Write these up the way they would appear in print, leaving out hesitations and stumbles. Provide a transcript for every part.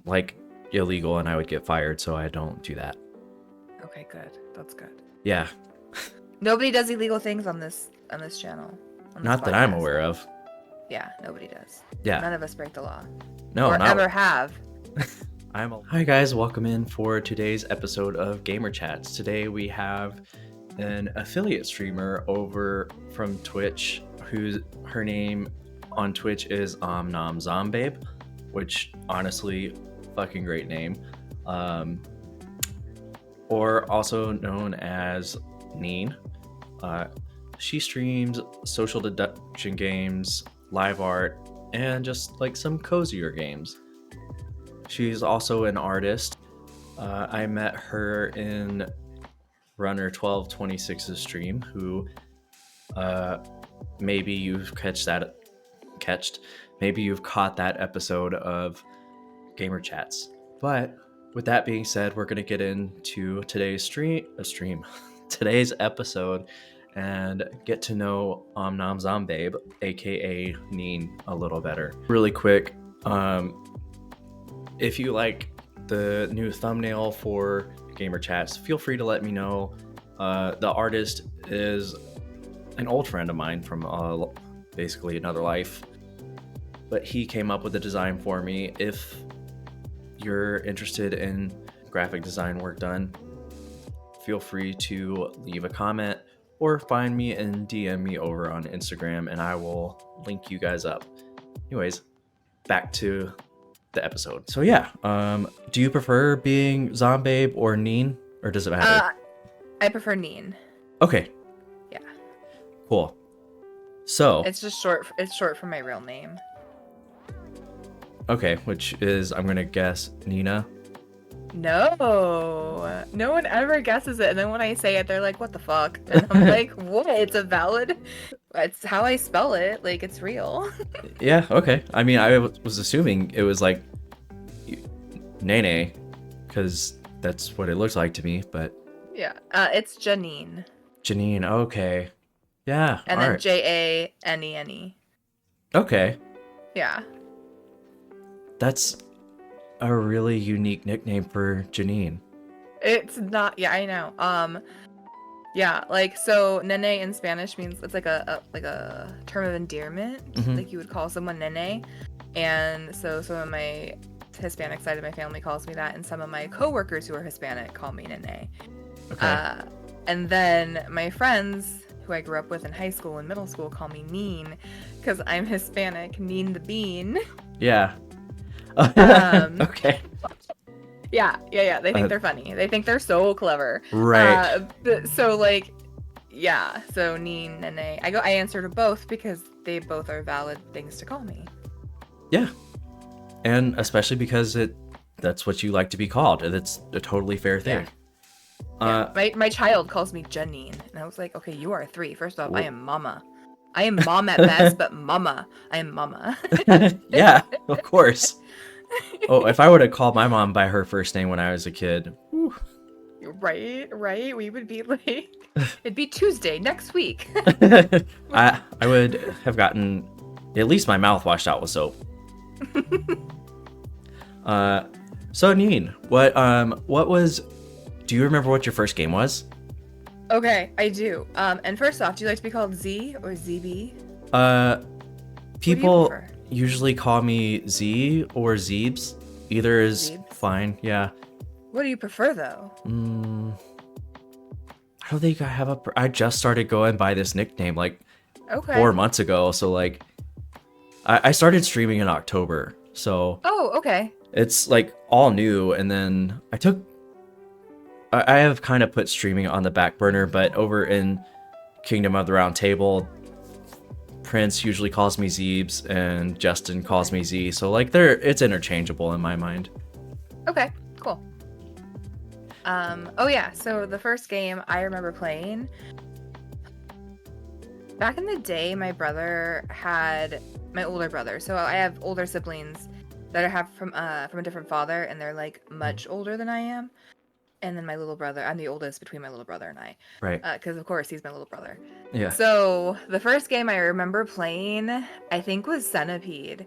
like illegal and I would get fired, so I don't do that. Okay, good. That's good. Yeah, Nobody does illegal things on this channel. On this not that I'm podcast. aware of. Yeah, nobody does. Yeah. None of us break the law. No, or not ever have. Hi guys, welcome in for today's episode of Gamer Chats. Today we have an affiliate streamer over from Twitch her name on Twitch is Zombabe, which honestly, fucking great name. Or also known as Neen. She streams social deduction games, live art, and just like some cozier games. She's also an artist. I met her in Runner 1226's stream, who maybe you've maybe you've caught that episode of Gamer Chats. But with that being said, we're gonna get into today's today's episode, and get to know Zombabe, aka Neen, a little better. Really quick, if you like the new thumbnail for Gamer Chats, feel free to let me know. The artist is an old friend of mine from basically another life, but he came up with the design for me. If you're interested in graphic design work done, feel free to leave a comment or find me and DM me over on Instagram, and I will link you guys up. Anyways, back to the episode. So yeah, do you prefer being Zombabe or Neen, or does it matter? I prefer Neen. Okay. Yeah. Cool. So it's just short. It's short for my real name. Okay, which is, I'm gonna guess, Nina. No one ever guesses it, and then when I say it, they're like, "What the fuck?" And I'm like, "What? It's it's how I spell it. Like, it's real." Yeah. Okay. I mean, I was assuming it was like Nene, because that's what it looks like to me. But yeah, it's Janine. Janine. Okay. Yeah. And then Janene. Okay. Yeah. That's a really unique nickname for Janine. It's not. Yeah, I know. Yeah, like, so nene in Spanish means it's like a term of endearment. Mm-hmm. Like you would call someone nene, and so some of my Hispanic side of my family calls me that, and some of my coworkers who are Hispanic call me nene. Okay. And then my friends who I grew up with in high school and middle school call me Neen because I'm Hispanic. Neen the Bean. Yeah. Okay. Yeah. They think they're funny. They think they're so clever. Right. So like, yeah. So Neen, Nene. I answer to both because they both are valid things to call me. Yeah. And especially because that's what you like to be called. It's a totally fair thing. Yeah. My child calls me Janine, and I was like, okay, you are 3. First off, I am mama. I am mom at best, but mama. I am mama. Yeah, of course. Oh, if I would have called my mom by her first name when I was a kid. Whew. Right. We would be like, it'd be Tuesday next week. I would have gotten at least my mouth washed out with soap. So Neen, do you remember what your first game was? Okay, I do. And first off, do you like to be called Z or ZB? People usually call me Z or Zeebs. Either is Zeebs? fine. Yeah. What do you prefer though? I don't think I have I just started going by this nickname like 4 months ago. So like, I started streaming in October. So. Oh, okay. It's like all new, and then I have kind of put streaming on the back burner, but over in Kingdom of the Round Table, Prince usually calls me Zeebs and Justin calls me Z, so like it's interchangeable in my mind. Okay, cool. Oh yeah, so the first game I remember playing back in the day, my older brother, so I have older siblings that I have from a different father, and they're like much older than I am. And then my little brother, I'm the oldest between my little brother and I. Right. Because of course he's my little brother. Yeah. So the first game I remember playing, I think, was Centipede.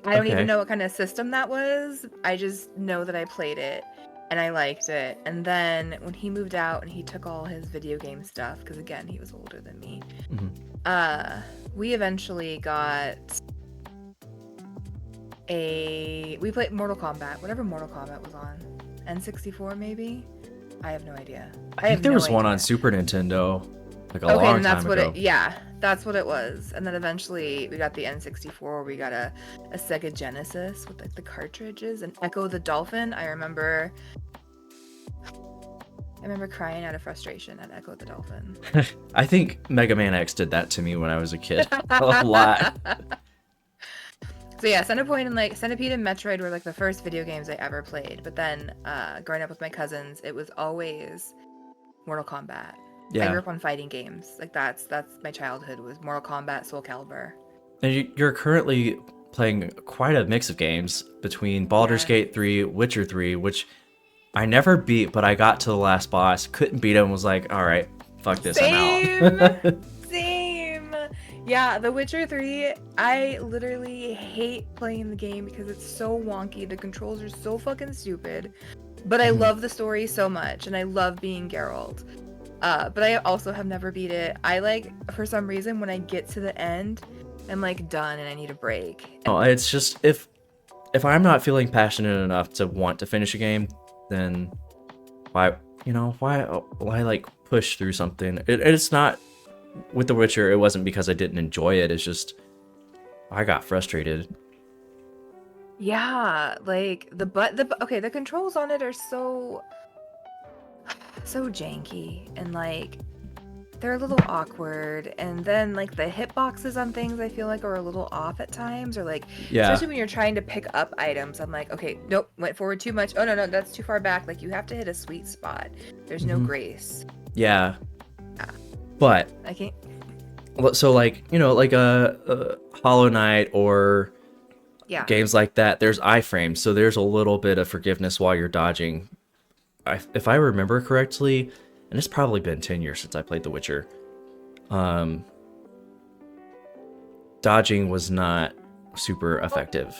I don't even Okay. know what kind of system that was. I just know that I played it and I liked it. And then when he moved out and he took all his video game stuff, because again, he was older than me, Mhm. we eventually got we played Mortal Kombat, whatever Mortal Kombat was on. N64 maybe? I have no idea. I think there was one on Super Nintendo, like a Okay, long then that's time what ago. that's what it was. And then eventually we got the N64, we got a Sega Genesis with like the cartridges and Echo the Dolphin. I remember crying out of frustration at Echo the Dolphin. I think Mega Man X did that to me when I was a kid. A lot. So yeah, Centipede and Metroid were like the first video games I ever played. But then growing up with my cousins, it was always Mortal Kombat. I grew Yeah. up on fighting games. Like that's my childhood was Mortal Kombat, Soul Calibur. And you're currently playing quite a mix of games between Baldur's Yeah. Gate 3, Witcher 3, which I never beat, but I got to the last boss, couldn't beat him, was like, all right, fuck this, I'm out. Same. Same. Yeah, The Witcher 3, I literally hate playing the game because it's so wonky. The controls are so fucking stupid. But I love the story so much and I love being Geralt. But I also have never beat it. I like, for some reason, when I get to the end, I'm like done and I need a break. Oh, it's just if I'm not feeling passionate enough to want to finish a game, then why like push through something? It's not with The Witcher. It wasn't because I didn't enjoy it. It's just I got frustrated. Yeah, like the controls on it are so janky and like they're a little awkward, and then like the hitboxes on things I feel like are a little off at times, or like Yeah. especially when you're trying to pick up items. I'm like, okay, nope, went forward too much. Oh no, that's too far back. Like you have to hit a sweet spot. There's no grace. Yeah. Yeah. But I can't. so like like a Hollow Knight or Yeah. games like that, there's iframes, so there's a little bit of forgiveness while you're dodging. If I remember correctly, and it's probably been 10 years since I played The Witcher, dodging was not super effective.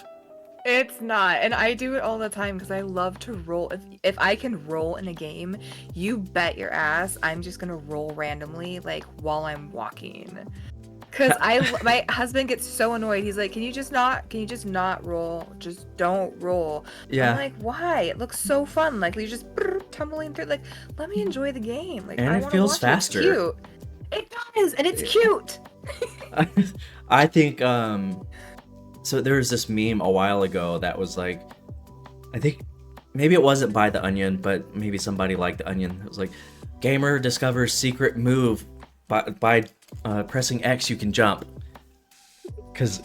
It's not, and I do it all the time because I love to roll. If I can roll in a game, you bet your ass I'm just gonna roll randomly like while I'm walking. Cause my husband gets so annoyed. He's like, "Can you just not roll? Just don't roll." Yeah. I'm like, "Why? It looks so fun. Like you're just tumbling through. Like, let me enjoy the game. Like, And I it want to feels watch faster. it. It's cute. It does, and it's cute." I think so there's this meme a while ago that was like, I think maybe it wasn't by The Onion, but maybe somebody like The Onion. It was like, gamer discovers secret move by pressing X you can jump. Because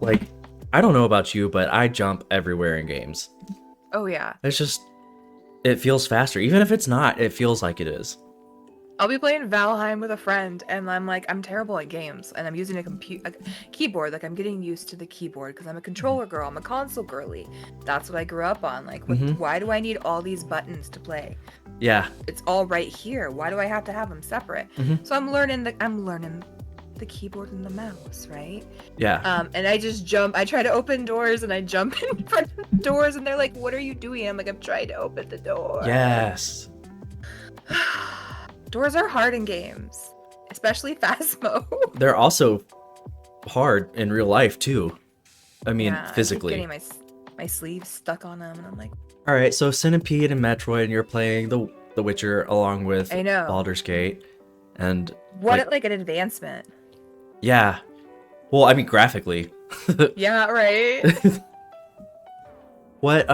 like, I don't know about you, but I jump everywhere in games. Oh yeah. It's just, it feels faster. Even if it's not, it feels like it is. I'll be playing Valheim with a friend, and I'm like, I'm terrible at games, and I'm using a keyboard. Like, I'm getting used to the keyboard because I'm a controller girl. I'm a console girly. That's what I grew up on. Like, why do I need all these buttons to play? Yeah. It's all right here. Why do I have to have them separate? So I'm learning the keyboard and the mouse, right? Yeah. And I just jump. I try to open doors, and I jump in front of doors, and they're like, "What are you doing?" I'm like, "I'm trying to open the door." Yes. Doors are hard in games, especially Phasmo. They're also hard in real life too. I mean, Yeah, physically. I keep getting my sleeves stuck on them, and I'm like, All right, so Centipede and Metroid, and you're playing the Witcher along with I know. Baldur's Gate, and what like an advancement. yeah. Well, I mean graphically. Yeah, right. What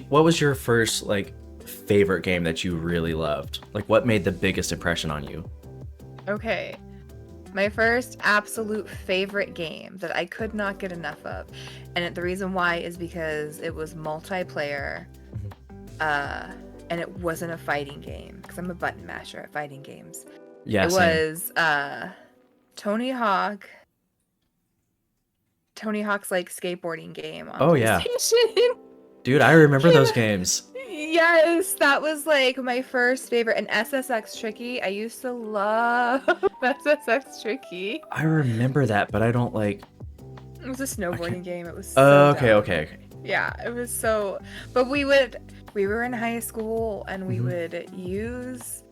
what was your first like favorite game that you really loved? Like what made the biggest impression on you? Okay. My first absolute favorite game that I could not get enough of. And the reason why is because it was multiplayer. And it wasn't a fighting game because I'm a button masher at fighting games. Yeah, it same. was Tony Hawk's like skateboarding game on PlayStation. Dude, I remember those games. Yes, that was like my first favorite. And SSX Tricky, I used to love SSX Tricky. I remember that, but I don't like It was a I can't. snowboarding game. It was so Okay, dumb. okay, okay. Yeah, it was so. But we were in high school and we Hmm. would use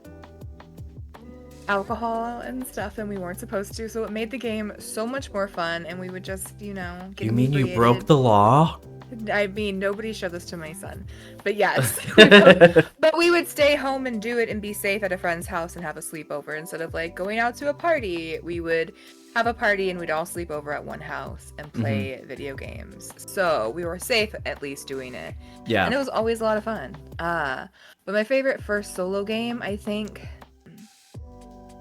alcohol and stuff and we weren't supposed to. So it made the game so much more fun and we would just, get You mean you inebriated. broke the law? I mean, nobody showed this to my son. But yes, Hmm. but we would stay home and do it and be safe at a friend's house and have a sleepover instead of like going out to a party. We would have a party and we'd all sleep over at one house and play video games. So we were safe at least doing it. And Yeah. it was always a lot of fun. But my favorite first solo game, I think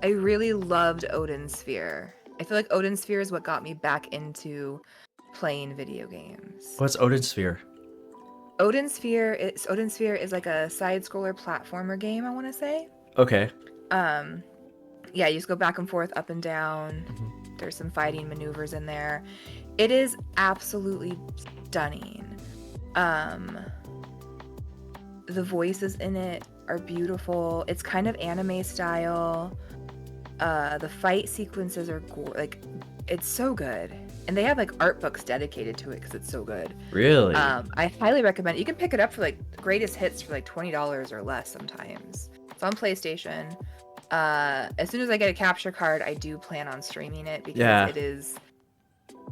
I really loved Odin Sphere. I feel like Odin Sphere is what got me back into playing video games. What's Odin Sphere? Odin Sphere is like a side scroller platformer game, I want to say. Okay. Yeah, you just go back and forth, up and down. Mhm. There's some fighting maneuvers in there. It is absolutely stunning. The voices in it are beautiful. It's kind of anime style. The fight sequences are it's so good. And they have like art books dedicated to it because it's so good. Really? I highly recommend it. You can pick it up for like greatest hits for like $20 or less sometimes. It's on PlayStation. As soon as I get a capture card, I do plan on streaming it because it is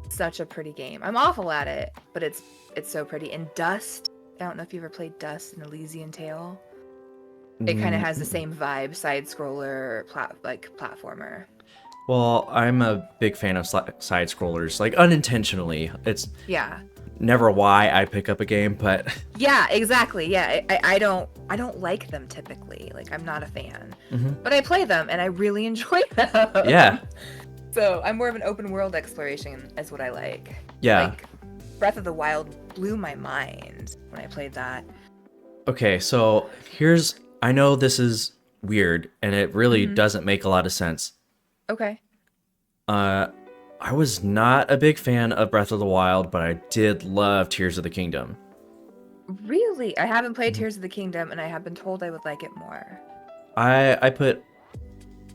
such a pretty game. I'm awful at it, but it's so pretty. And Dust, I don't know if you ever played Dust and Elysian Tale. It kind of has the same vibe, side scroller, platformer. Well, I'm a big fan of side scrollers, like unintentionally. It's Yeah. never why I pick up a game, but Yeah, exactly. Yeah, I don't like them typically. Like I'm not a fan, but I play them and I really enjoy them. yeah, So I'm more of an open world exploration is what I like. yeah. Like Breath of the Wild blew my mind when I played that. Okay, so I know this is weird and it really doesn't make a lot of sense. Okay. I was not a big fan of Breath of the Wild, but I did love Tears of the Kingdom. Really? I haven't played Tears of the Kingdom and I have been told I would like it more. I put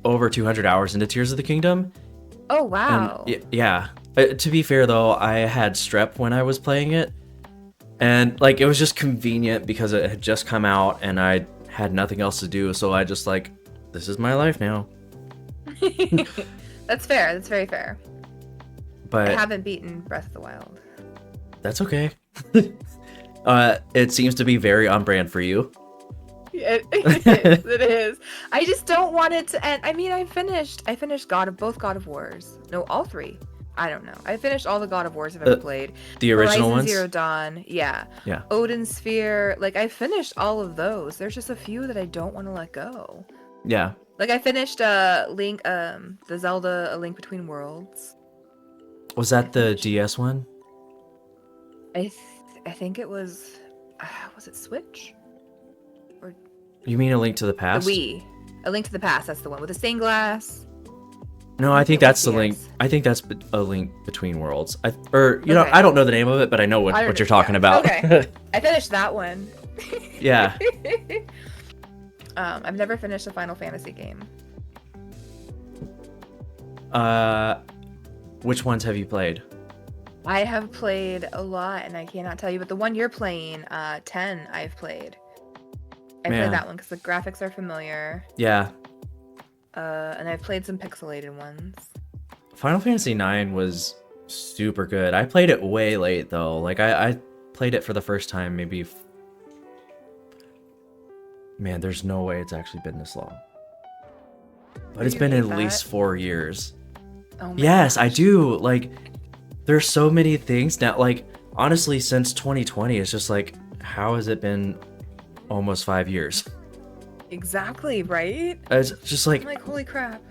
over 200 hours into Tears of the Kingdom. Oh, wow. And yeah. To be fair though, I had strep when I was playing it. And like it was just convenient because it had just come out and I had nothing else to do, so I just like, this is my life now. That's fair. That's very fair. But I haven't beaten Breath of the Wild. that's okay. It seems to be very on brand for you. It is. It is. I just don't want it to end. I mean, I finished both God of Wars. No, all three. I don't know. I finished all the God of Wars I've ever played. The original Horizon ones? Zero Dawn. Yeah. Yeah. Odin Sphere. Like I finished all of those. There's just a few that I don't want to let go. Yeah. Like I finished Link, the Zelda A Link Between Worlds. Was that the DS one? I think it was it Switch? Or You mean A Link to the Past? the Wii. A Link to the Past, that's the one with the stained glass. No, I think it was that's the Link. DS. I think that's A Link Between Worlds. Know, Okay. I don't know the name of it, but I know what you're talking about. Okay. I finished that one. Yeah. I've never finished a Final Fantasy game. Which ones have you played? I have played a lot, and I cannot tell you, but the one you're playing, 10, I've played. I Man. played that one because the graphics are familiar. Yeah. And I've played some pixelated ones. Final Fantasy IX was super good. I played it way late though. Like I played it for the first time maybe. Man, there's no way it's actually been this long. But it's You been hate at that? least 4 years. Oh my Yes, I gosh. do. Like, there's so many things now. Like, honestly, since 2020, it's just like, how has it been almost 5 years? Exactly, right? It's just like, I'm like, holy crap.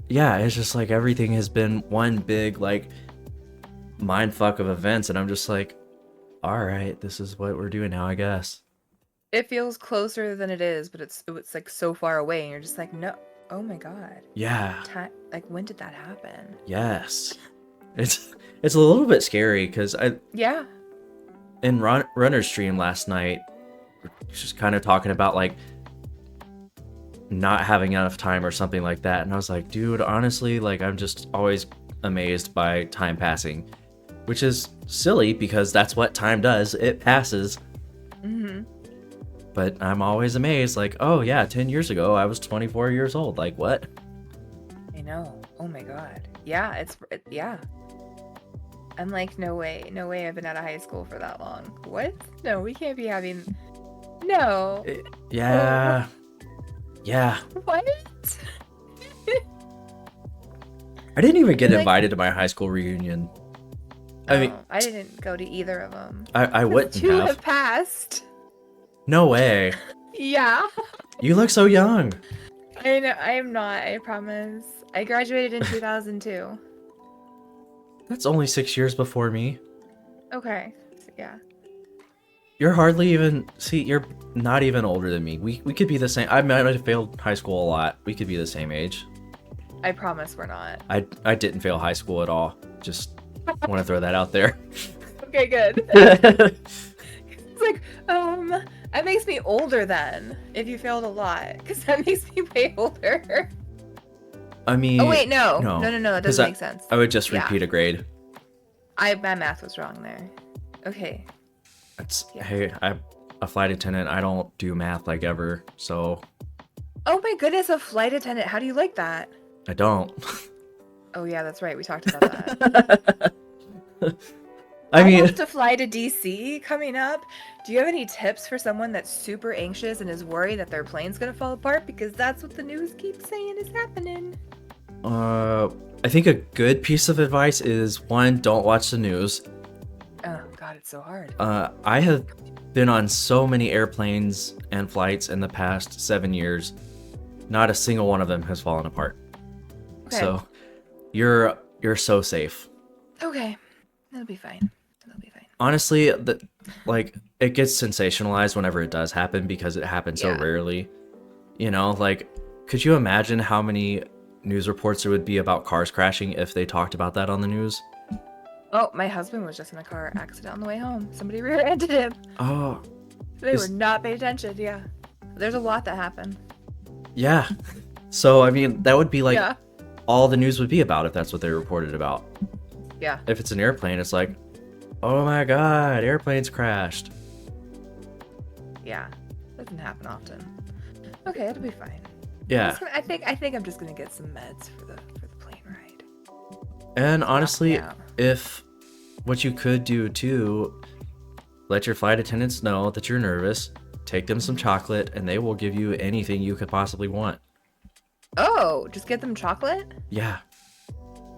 yeah, it's just like everything has been one big, like, mind fuck of events. And I'm just like, all right, this is what we're doing now, I guess. It feels closer than it is, but it's like so far away, and you're just like, no. Oh my god. Yeah. Like, when did that happen? Yes. It's a little bit scary because Yeah. in Runner's stream last night, just kind of talking about like not having enough time or something like that, and I was like, dude, honestly, like I'm just always amazed by time passing which is silly because that's what time does. It passes. Mm-hmm. But I'm always amazed, like, oh yeah, 10 years ago I was 24 years old. Like, what? I know. Oh my god. Yeah, yeah. I'm like, no way I've been out of high school for that long. What? No, we can't be having. No. Yeah. Yeah. What? I didn't even get Like, invited to my high school reunion. I mean, I didn't go to either of them. I wouldn't Two have. have passed. No way. Yeah. You look so young. I know. I am not. I promise. I graduated in 2002. That's only 6 years before me. Okay. So, yeah. You're hardly even. See, you're not even older than me. We could be the same. I might have failed high school a lot. We could be the same age. I promise we're not. I didn't fail high school at all. Just want to throw that out there. Okay, good. It's like, that makes me older then, if you failed a lot, because that makes me way older. I mean... Oh, wait, no. No. No, that doesn't make sense. I would just Yeah. repeat a grade. My math was wrong there. Okay. Yeah. Hey, I'm a flight attendant. I don't do math like ever, so... Oh my goodness, a flight attendant. How do you like that? I don't. Oh yeah, that's right. We talked about that. I mean... have to fly to DC coming up. Do you have any tips for someone that's super anxious and is worried that their plane's gonna fall apart? Because that's what the news keeps saying is happening. I think a good piece of advice is, one, don't watch the news. Oh god, it's so hard. I have been on so many airplanes and flights in the past 7 years. Not a single one of them has fallen apart. Okay. So you're so safe. Okay. That'll be fine. Honestly, it gets sensationalized whenever it does happen because it happens so rarely. You know, like, could you imagine how many news reports there would be about cars crashing if they talked about that on the news? Oh, my husband was just in a car accident on the way home. Somebody rear-ended him. Oh. They were not paying attention, yeah. There's a lot that happened. Yeah. So, I mean, that would be like Yeah. all the news would be about if that's what they reported about. Yeah. If it's an airplane, it's like, oh my god, airplanes crashed. Yeah. Doesn't happen often. Okay, it'll be fine. Yeah. I think I'm just gonna get some meds for the plane ride. And honestly, Yeah. if what you could do too, let your flight attendants know that you're nervous, take them some chocolate, and they will give you anything you could possibly want. Oh, just get them chocolate? Yeah.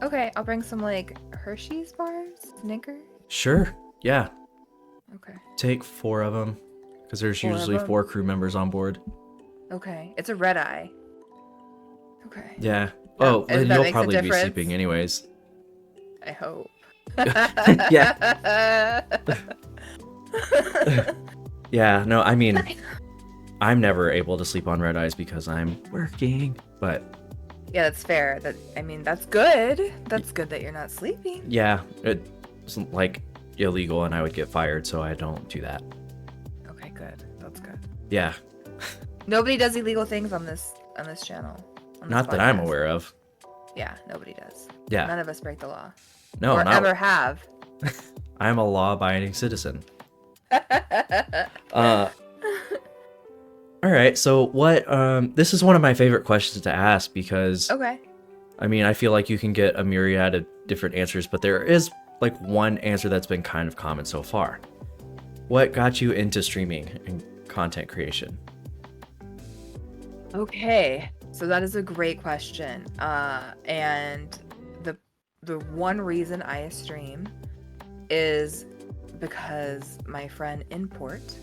Okay, I'll bring some like Hershey's bars, Snickers. Sure. Yeah. Okay. Take 4 of them, because there's 4 of usually them? 4 crew members on board. Okay, it's a red eye. Okay. Yeah. Yeah, Oh, and then that you'll makes a probably be difference? sleeping anyways. I hope. Yeah. Yeah, no, I mean, I'm never able to sleep on red eyes because I'm working, but Yeah, that's fair. That's good. That's good that you're not sleeping. yeah, it's like illegal and I would get fired, so I don't do that. Okay, good. That's good. Yeah, Nobody does illegal things on this channel. On this not that I'm podcast. aware of. Yeah, nobody does. Yeah, None of us break the law. no, or not. ever have. I'm a law-abiding citizen. All right, so what? This is one of my favorite questions to ask because Okay. I mean, I feel like you can get a myriad of different answers, but there is like one answer that's been kind of common so far. What got you into streaming and content creation? Okay. So that is a great question. And the one reason I stream is because my friend Important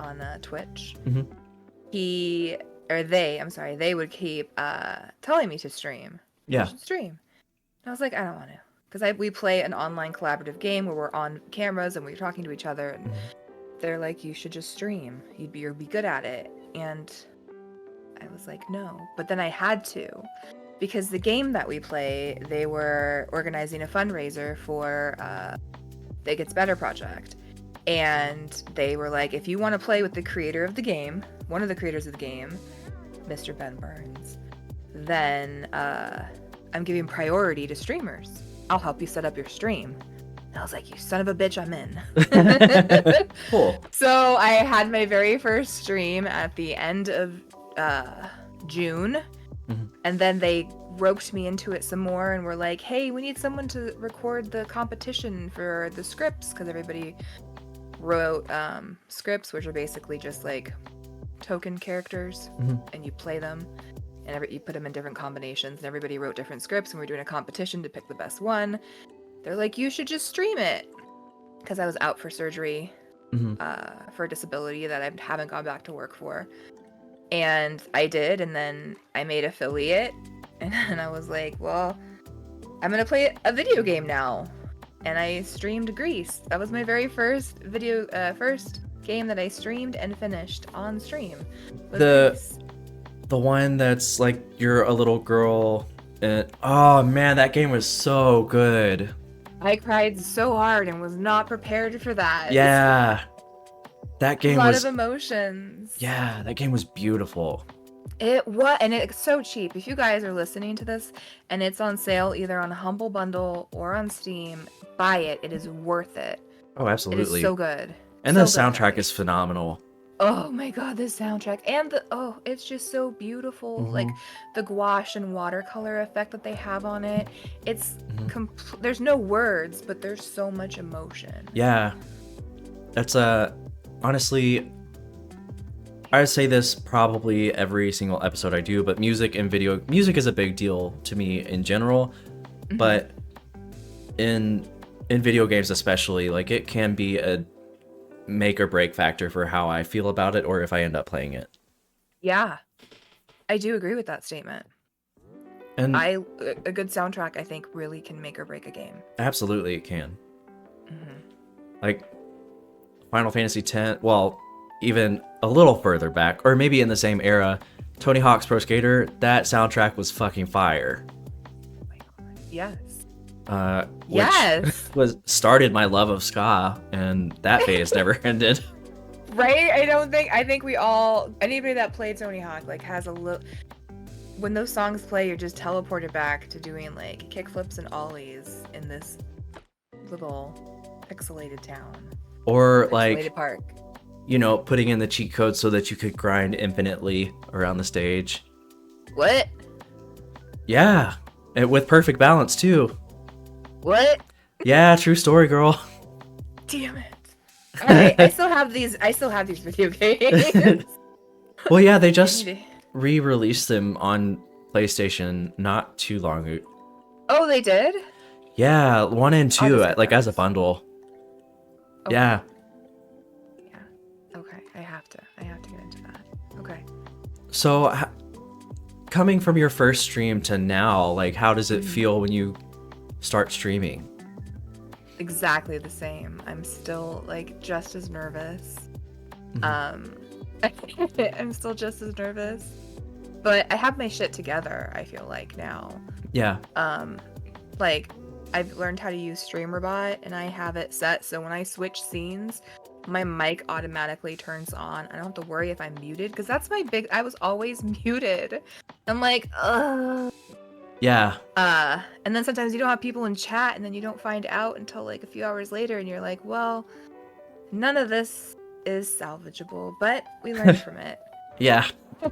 on Twitch, Mhm. they would keep telling me to stream. Yeah. You should stream. And I was like, I don't want to. Because we play an online collaborative game where we're on cameras and we're talking to each other. And they're like, you should just stream. You'd be good at it. And I was like, no. But then I had to. Because the game that we play, they were organizing a fundraiser for They Gets Better project. And they were like, if you want to play with the creator of the game, one of the creators of the game, Mr. Ben Burns, then I'm giving priority to streamers. I'll help you set up your stream. And I was like, you son of a bitch, I'm in. Cool. So I had my very first stream at the end of June, and then they roped me into it some more and were like, hey, we need someone to record the competition for the scripts, because everybody wrote scripts, which are basically just like token characters, and you play them, and you put them in different combinations, and everybody wrote different scripts, and we're doing a competition to pick the best one. They're like, you should just stream it, because I was out for surgery for a disability that I haven't gone back to work for. And I did, and then I made affiliate, and then I was like, well, I'm gonna play a video game now. And I streamed Grease. That was my very first first game that I streamed and finished on stream. The one that's like you're a little girl and oh man, that game was so good. I cried so hard and was not prepared for that. Yeah. That game was was a lot of emotions. Yeah, that game was beautiful. It was, and it's so cheap. If you guys are listening to this and it's on sale either on Humble Bundle or on Steam, buy it. It is worth it. Oh, absolutely. It is so good. And the soundtrack is phenomenal. Oh my god, the soundtrack. And it's just so beautiful. Like the gouache and watercolor effect that they have on it. It's there's no words, but there's so much emotion. Yeah. That's honestly, I would say this probably every single episode I do, but music is a big deal to me in general, but in video games especially, like it can be a make or break factor for how I feel about it or if I end up playing it. Yeah. I do agree with that statement. And a good soundtrack, I think, really can make or break a game. Absolutely it can. Like Final Fantasy X, well, even a little further back, or maybe in the same era, Tony Hawk's Pro Skater, that soundtrack was fucking fire. Oh my god. Yes. Which started my love of ska, and that phase never ended. Right? I think we all, anybody that played Tony Hawk, like, has a little, when those songs play, you're just teleported back to doing, like, kickflips and ollies in this little pixelated town. Or, pixelated like, park. You know, putting in the cheat code so that you could grind infinitely around the stage. What? Yeah, and with perfect balance, too. What? Yeah, true story, girl. Damn it. Alright, I still have these video games. Well, yeah, they just re-released them on PlayStation not too long ago. Oh, they did? Yeah, 1 and 2, like as a bundle. Okay. Yeah. Yeah. Okay, I have to get into that. Okay. So, coming from your first stream to now, like, how does it feel when you start streaming? Exactly the same. I'm still like just as nervous. I'm still just as nervous, but I have my shit together, I feel like now. Yeah. Like I've learned how to use StreamerBot and I have it set so when I switch scenes, my mic automatically turns on. I don't have to worry if I'm muted because that's I was always muted. I'm like, ugh. Yeah. And then sometimes you don't have people in chat and then you don't find out until like a few hours later and you're like, well, none of this is salvageable, but we learned from it. Yeah. But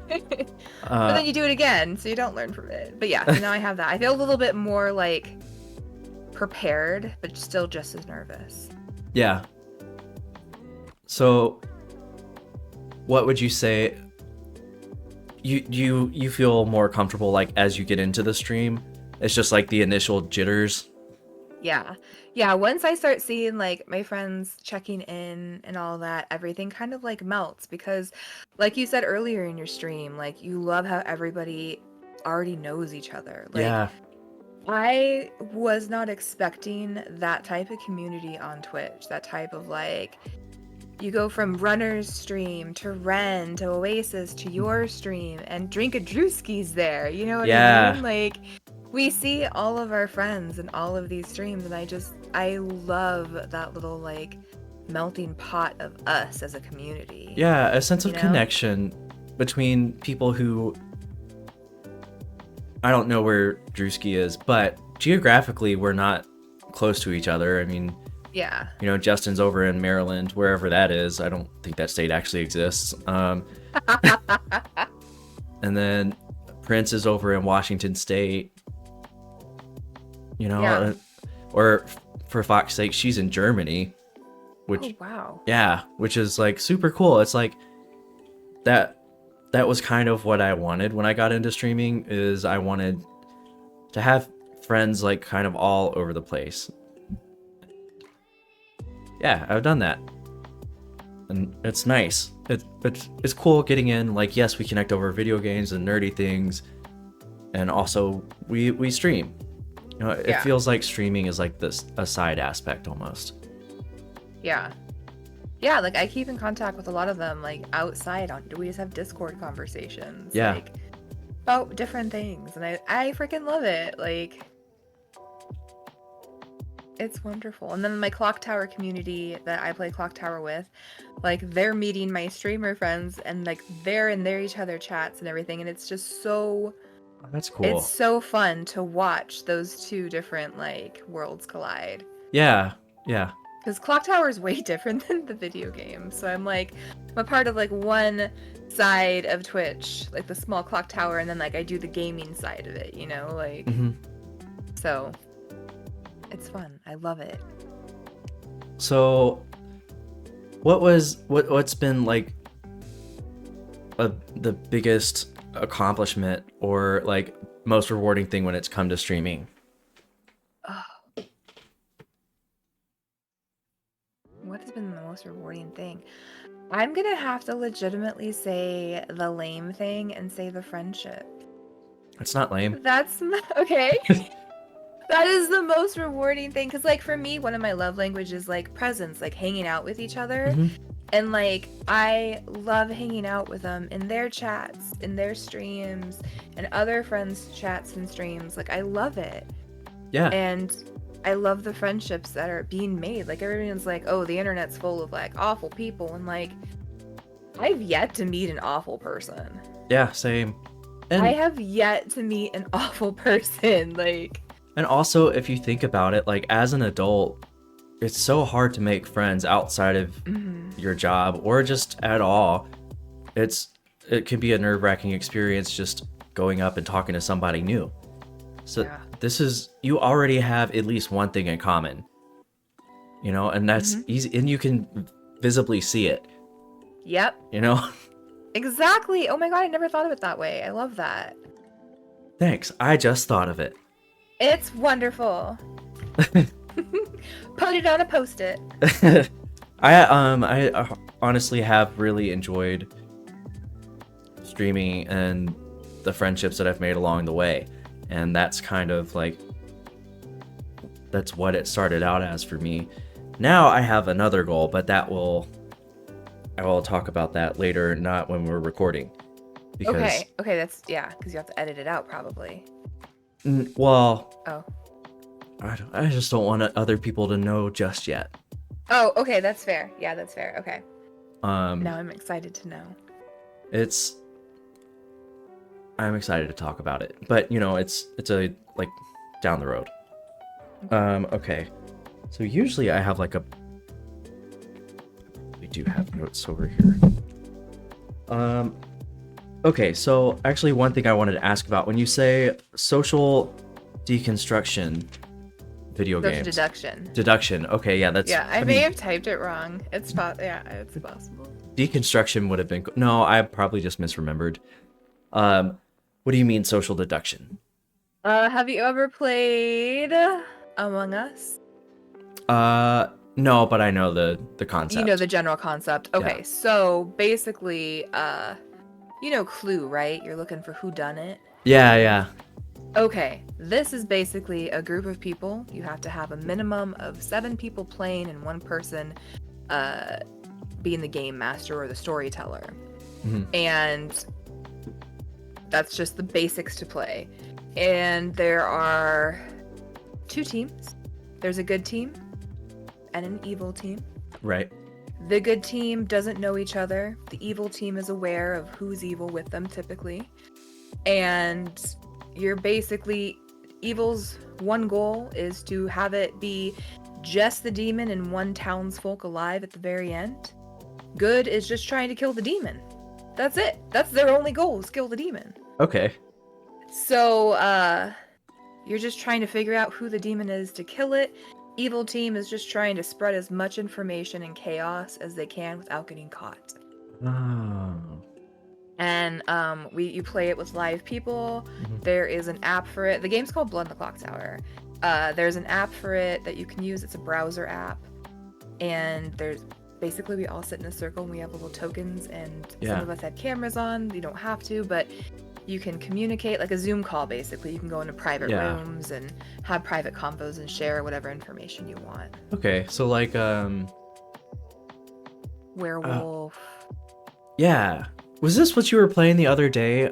then you do it again, so you don't learn from it. But yeah, so now I have that. I feel a little bit more like prepared, but still just as nervous. Yeah. So, what would you say? You feel more comfortable like as you get into the stream? It's just like the initial jitters. Yeah. Once I start seeing like my friends checking in and all that, everything kind of like melts because, like you said earlier in your stream, like you love how everybody already knows each other. Like, Yeah. I was not expecting that type of community on Twitch. That type of like, you go from Runner's stream to Ren to Oasis to your stream and Drink a Drewski's there. You know what I mean? Like, we see all of our friends in all of these streams, and I love that little like melting pot of us as a community. Yeah, a sense of connection between people who, I don't know where Drewski is, but geographically we're not close to each other. I mean, Yeah. Justin's over in Maryland, wherever that is. I don't think that state actually exists. And then Prince is over in Washington State. Yeah. Or for Fox's sake, she's in Germany, which Oh, wow. yeah, which is like super cool. It's like that was kind of what I wanted when I got into streaming, is I wanted to have friends like kind of all over the place. Yeah, I've done that. And it's nice. It's cool getting in. Like, yes, we connect over video games and nerdy things, and also we stream. It feels like streaming is like a side aspect almost. Yeah. Yeah, like I keep in contact with a lot of them, like outside we just have Discord conversations. Yeah. Like about different things. And I freaking love it. Like it's wonderful. And then my Clock Tower community that I play Clock Tower with, like they're meeting my streamer friends and like they're in each other chats and everything, and it's just so That's cool. It's so fun to watch those two different like worlds collide. Yeah. Because Clock Tower is way different than the video game. So I'm a part of like one side of Twitch, like the small Clock Tower, and then like I do the gaming side of it, like so it's fun. I love it. So what's been like the biggest accomplishment or like most rewarding thing when it's come to streaming? What has been the most rewarding thing? I'm gonna have to legitimately say the lame thing and say the friendship. It's not lame. Okay. That is the most rewarding thing, because like for me, one of my love languages like presence, like hanging out with each other. And like I love hanging out with them in their chats, in their streams, and other friends' chats and streams. Like I love it. Yeah. And I love the friendships that are being made. Like everyone's like, oh, the internet's full of like awful people, and like I've yet to meet an awful person. Yeah, same. And I have yet to meet an awful person. Like, and also if you think about it, like as an adult, it's so hard to make friends outside of your job or just at all. It can be a nerve-wracking experience just going up and talking to somebody new. So you already have at least one thing in common, and that's easy, and you can visibly see it. Yep. Exactly. Oh my god, I never thought of it that way. I love that. Thanks. I just thought of it. It's wonderful. Put it on a post-it. I honestly have really enjoyed streaming and the friendships that I've made along the way. And that's kind of like, that's what it started out as for me. Now I have another goal, but I will talk about that later, not when we're recording. Because, okay, that's, because you have to edit it out probably. Well, oh, I just don't want other people to know just yet. Oh, okay, that's fair. Yeah, that's fair. Okay. Now I'm excited to know. I'm excited to talk about it, but it's a like down the road. Okay. So usually I have like we do have notes over here. Okay, so actually one thing I wanted to ask about, when you say social deconstruction video games. Deduction. Okay, yeah, that's... Yeah, I may have typed it wrong. It's possible. Deconstruction would have been... No, I probably just misremembered. What do you mean social deduction? Have you ever played Among Us? No, but I know the concept. You know the general concept. Okay, Yeah. So basically, you know Clue, right? You're looking for whodunit. Yeah. Okay, this is basically a group of people. You have to have a minimum of 7 people playing and 1 person being the game master or the storyteller. And that's just the basics to play. And there are 2 teams. There's a good team and an evil team. Right. The good team doesn't know each other. The evil team is aware of who's evil with them typically. And you're basically... Evil's one goal is to have it be just the demon and one townsfolk alive at the very end. Good is just trying to kill the demon. That's it. That's their only goal, is kill the demon. Okay. So, you're just trying to figure out who the demon is to kill it. Evil team is just trying to spread as much information and chaos as they can without getting caught. Oh. And you play it with live people. Mhm. There is an app for it. The game's called Blood in the Clock Tower. There's an app for it that you can use. It's a browser app. And there's basically, we all sit in a circle and we have little tokens, and some of us have cameras on. You don't have to, but you can communicate like a Zoom call, basically. You can go into private rooms and have private convos and share whatever information you want. Okay, so like Werewolf. Yeah. Was this what you were playing the other day?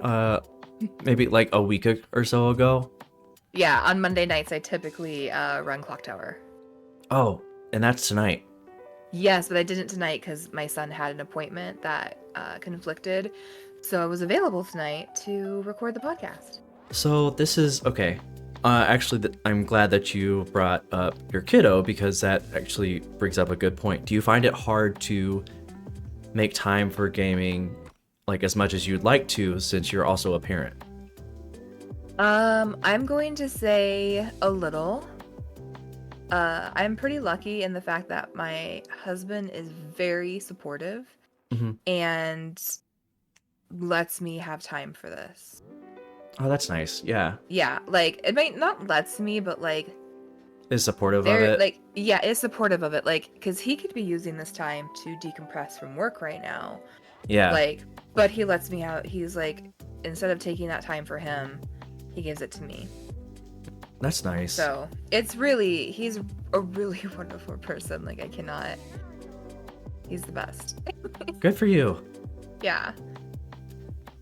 Maybe like a week or so ago? Yeah, on Monday nights I typically run Clock Tower. Oh, and that's tonight. Yes, but I didn't tonight because my son had an appointment that conflicted. So I was available tonight to record the podcast. So this is okay. Actually, I'm glad that you brought up your kiddo, because that actually brings up a good point. Do you find it hard to make time for gaming like as much as you'd like to, since you're also a parent? I'm going to say a little. I'm pretty lucky in the fact that my husband is very supportive and lets me have time for this. Oh, that's nice. Yeah. Yeah, like, it might not lets me, but like Is supportive of it. like, yeah, is supportive of it, like, because he could be using this time to decompress from work right now. Yeah. Like, but he lets me out. He's like, instead of taking that time for him, he gives it to me. That's nice. So he's a really wonderful person. Like, he's the best. Good for you. Yeah.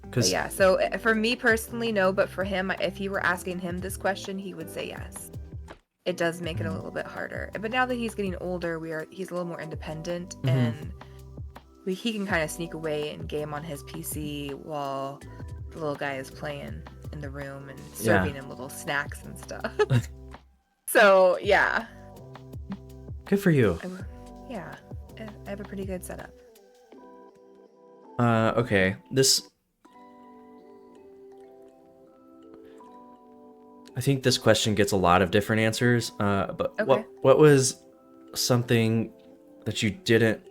But 'Cause yeah, so for me personally, no, but for him, if you were asking him this question, he would say yes. It does make it a little bit harder. But now that he's getting older, he's a little more independent, and he can kind of sneak away and game on his PC while the little guy is playing in the room and serving him little snacks and stuff. So, yeah. Good for you. I have a pretty good setup. Okay. I think this question gets a lot of different answers. But Okay. what was something that you didn't...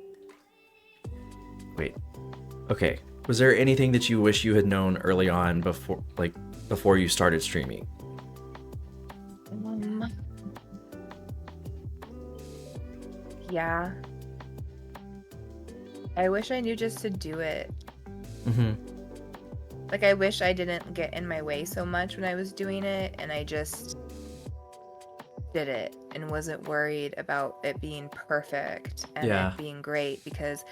Wait. Okay. Was there anything that you wish you had known early on before you started streaming? Yeah. I wish I knew just to do it. Like, I wish I didn't get in my way so much when I was doing it, and I just did it and wasn't worried about it being perfect and it being great, because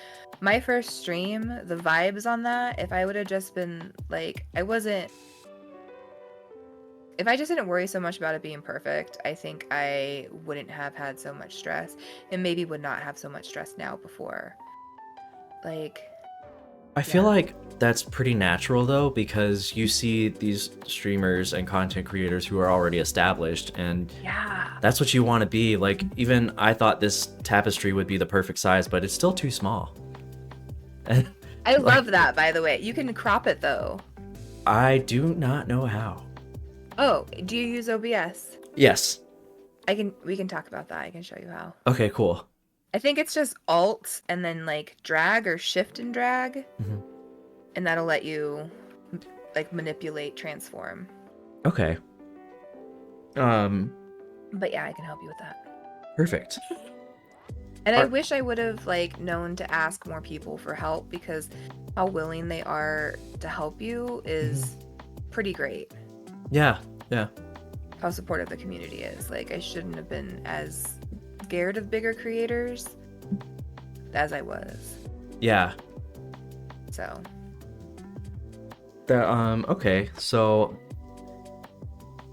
my first stream, the vibes on that, if I would have just been like, if I just didn't worry so much about it being perfect, I think I wouldn't have had so much stress, and maybe would not have so much stress now before. Like, I feel like that's pretty natural though, because you see these streamers and content creators who are already established, and that's what you want to be. Like, even I thought this tapestry would be the perfect size, but it's still too small. I love that, by the way. You can crop it though. I do not know how. Oh, do you use OBS? Yes. We can talk about that. I can show you how. Okay, cool. I think it's just Alt and then like drag or shift and drag. And that'll let you like manipulate, transform. Okay. But yeah, I can help you with that. Perfect. And I wish I would have like known to ask more people for help, because how willing they are to help you is pretty great. Yeah, yeah. How supportive the community is. Like, I shouldn't have been as scared of bigger creators as I was. Yeah. So. Okay, so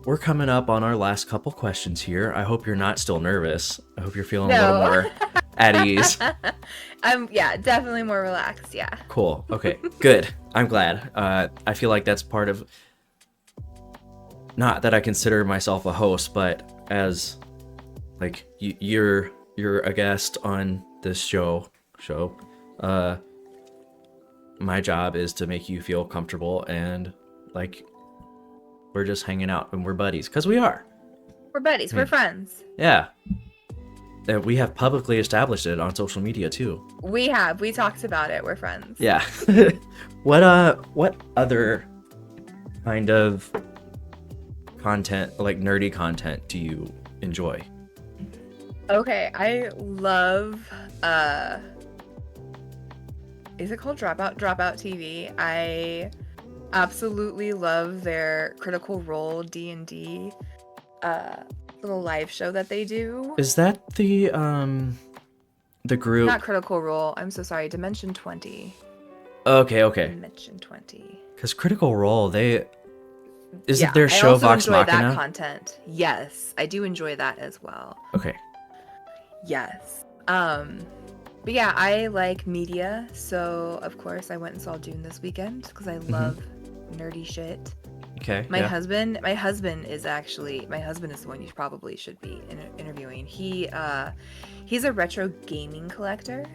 we're coming up on our last couple questions here. I hope you're not still nervous. I hope you're feeling a little more at ease. I'm definitely more relaxed. Yeah. Cool. Okay. Good. I'm glad. I feel like that's part of not that I consider myself a host, but as like you're a guest on this show. Uh, my job is to make you feel comfortable and like we're just hanging out and we're buddies because we are. We're buddies. I We're mean, friends. yeah. And we have publicly established it on social media too. We have. We talked about it. We're friends. Yeah. What other kind of content, like nerdy content, do you enjoy? Okay, I love is it called Dropout TV? I absolutely love their Critical Role D&D little live show that they do. Is that the group? Not Critical Role. I'm so sorry. Dimension 20. Okay. Dimension 20. Because Critical Role, isn't Yeah, their show I also Vox enjoy Machina? that content. Yes, I do enjoy that as well. Okay. Yes. But yeah, I like media, so of course I went and saw Dune this weekend because I love nerdy shit. Okay. My yeah. husband is the one you probably should be interviewing. He's a retro gaming collector.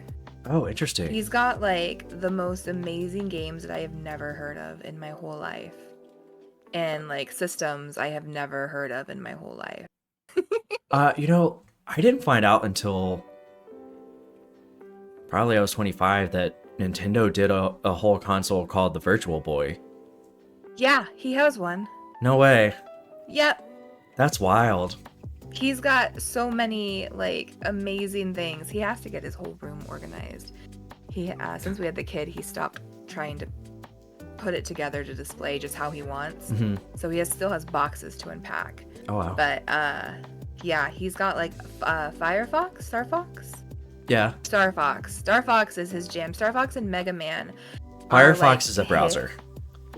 Oh, interesting. He's got like the most amazing games that I have never heard of in my whole life. And like systems I have never heard of in my whole life. I didn't find out until probably I was 25 that Nintendo did a whole console called the Virtual Boy. Yeah, he has one. No way. Yep. That's wild. He's got so many like amazing things. He has to get his whole room organized. He since we had the kid, he stopped trying to put it together to display just how he wants. Mm-hmm. So he still has boxes to unpack. Oh wow. But yeah, he's got like Star Fox. Yeah. Star Fox is his jam. Star Fox and Mega Man. Firefox is a browser.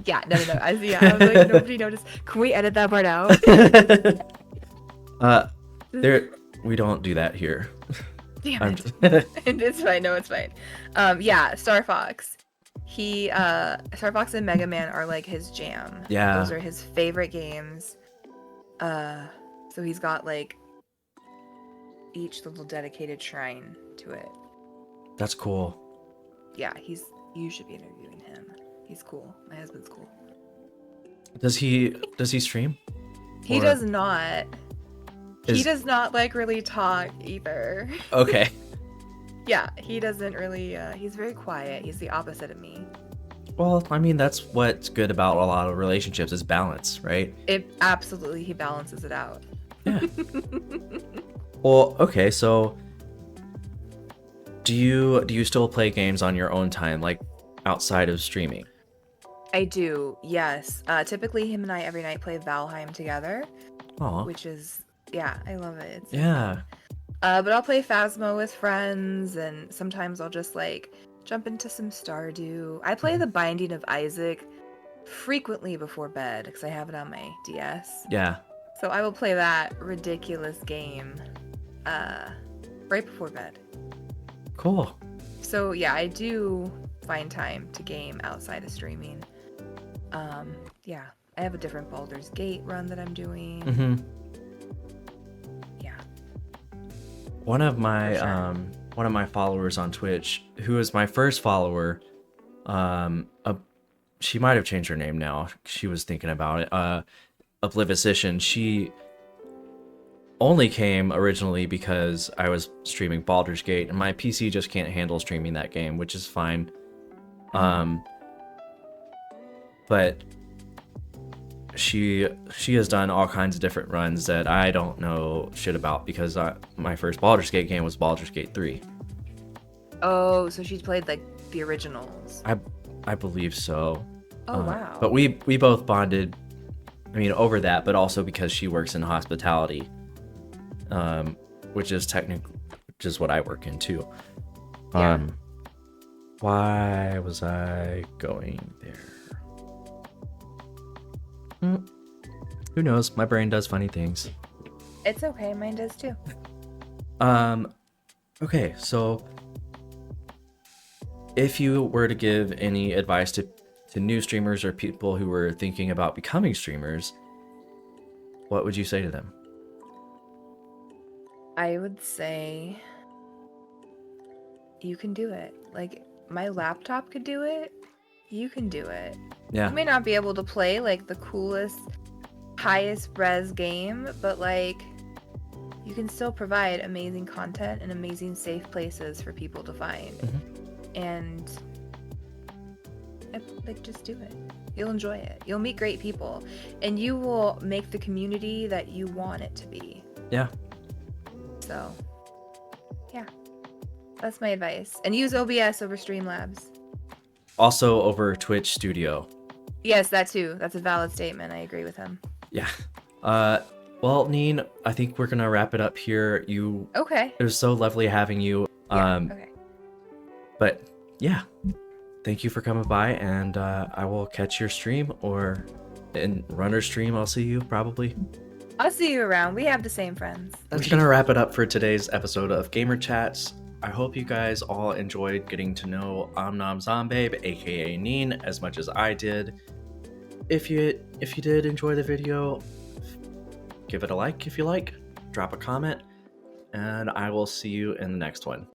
Yeah, no. I was like, nobody noticed. Can we edit that part out? We don't do that here. Damn it. It's fine. No, it's fine. Yeah, Star Fox. Star Fox and Mega Man are like his jam. Yeah. Those are his favorite games. So he's got like each little dedicated shrine to it. That's cool. Yeah, you should be interviewing him. He's cool. My husband's cool. Does he stream? He Or- does not. He does not like really talk either. Okay. Yeah, he doesn't really he's very quiet. He's the opposite of me. Well, I mean, that's what's good about a lot of relationships is balance, right? He balances it out. Yeah. Well, okay, so do you still play games on your own time, like outside of streaming? I do, yes. Typically him and I every night play Valheim together, Oh. which is yeah, I love it. It's Yeah. But I'll play Phasmo with friends, and sometimes I'll just like jump into some Stardew. I play The Binding of Isaac frequently before bed because I have it on my DS. Yeah. So I will play that ridiculous game right before bed. Cool. So yeah, I do find time to game outside of streaming. Yeah, I have a different Baldur's Gate run that I'm doing. Mm-hmm. Yeah. One of my For sure. one of my followers on Twitch, who is my first follower, she might have changed her name now. She was thinking about it. Oblivician. She only came originally because I was streaming Baldur's Gate, and my PC just can't handle streaming that game, which is fine. But she has done all kinds of different runs that I don't know shit about because my first Baldur's Gate game was Baldur's Gate 3. Oh, so she's played like the originals. I believe so. Oh wow. But we both bonded, I mean, over that, but also because she works in hospitality, which is technically just what I work in too. Yeah. Why was I going there? Who knows? My brain does funny things. It's okay, mine does too. Okay, so if you were to give any advice to new streamers or people who were thinking about becoming streamers, what would you say to them? I would say you can do it. Like, my laptop could do it. You can do it. Yeah. You may not be able to play like the coolest, highest res game, but like you can still provide amazing content and amazing safe places for people to find. And like, just do it. You'll enjoy it. You'll meet great people, and you will make the community that you want it to be. Yeah. So, yeah, that's my advice. And use OBS over Streamlabs. Also over Twitch Studio. Yes, that too. That's a valid statement. I agree with him. Yeah. Well, Neen, I think we're gonna wrap it up here. Okay. It was so lovely having you. Yeah, okay. But yeah, thank you for coming by, and I will catch your stream or in Runner's stream. I'll see you probably. I'll see you around. We have the same friends. That's gonna wrap it up for today's episode of Gamer Chats. I hope you guys all enjoyed getting to know Omnom Zombabe, aka Neen, as much as I did. If you did enjoy the video, give it a like if you like, drop a comment, and I will see you in the next one.